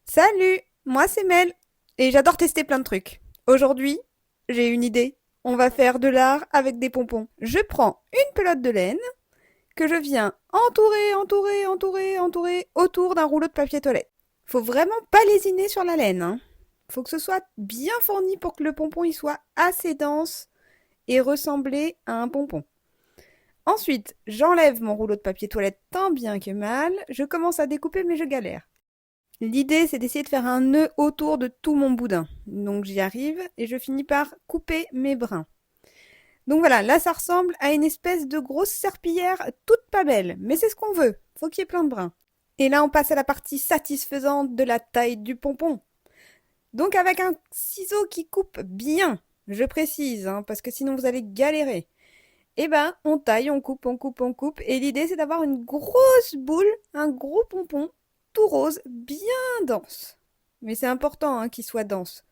Salut, moi c'est Mel et j'adore tester plein de trucs. Aujourd'hui, j'ai une idée. On va faire de l'art avec des pompons. Je prends une pelote de laine que je viens entourer autour d'un rouleau de papier toilette. Faut vraiment pas lésiner sur la laine, hein. Faut que ce soit bien fourni pour que le pompon il soit assez dense et ressembler à un pompon. Ensuite, j'enlève mon rouleau de papier toilette tant bien que mal. Je commence à découper mais je galère. L'idée, c'est d'essayer de faire un nœud autour de tout mon boudin. Donc j'y arrive et je finis par couper mes brins. Donc voilà, là ça ressemble à une espèce de grosse serpillière toute pas belle, mais c'est ce qu'on veut. Faut qu'il y ait plein de brins. Et là on passe à la partie satisfaisante de la taille du pompon. Donc avec un ciseau qui coupe bien, je précise, hein, parce que sinon vous allez galérer. Eh ben, on taille, on coupe, et l'idée c'est d'avoir une grosse boule, un gros pompon, tout rose, bien dense. Mais c'est important hein, qu'il soit dense.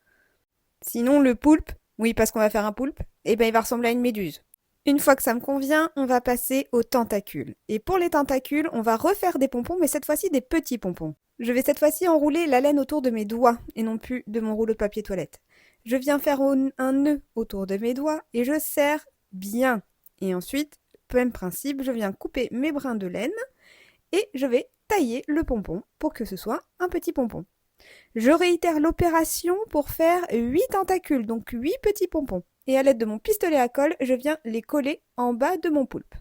Sinon, le poulpe, oui, parce qu'on va faire un poulpe, eh ben, il va ressembler à une méduse. Une fois que ça me convient, on va passer aux tentacules. Et pour les tentacules, on va refaire des pompons, mais cette fois-ci des petits pompons. Je vais cette fois-ci enrouler la laine autour de mes doigts et non plus de mon rouleau de papier toilette. Je viens faire un nœud autour de mes doigts et je serre bien. Et ensuite, même principe, je viens couper mes brins de laine et je vais tailler le pompon pour que ce soit un petit pompon. Je réitère l'opération pour faire 8 tentacules, donc 8 petits pompons. Et à l'aide de mon pistolet à colle, je viens les coller en bas de mon poulpe.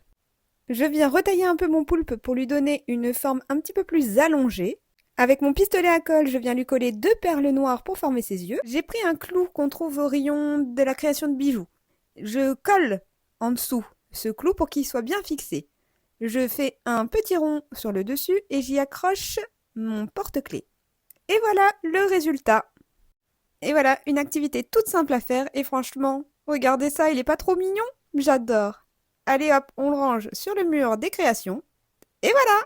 Je viens retailler un peu mon poulpe pour lui donner une forme un petit peu plus allongée. Avec mon pistolet à colle, je viens lui coller 2 perles noires pour former ses yeux. J'ai pris un clou qu'on trouve au rayon de la création de bijoux. Je colle en dessous ce clou pour qu'il soit bien fixé. Je fais un petit rond sur le dessus et j'y accroche mon porte-clés. Et voilà le résultat. Et voilà, une activité toute simple à faire et franchement, regardez ça, il est pas trop mignon? J'adore. Allez hop, on le range sur le mur des créations. Et voilà!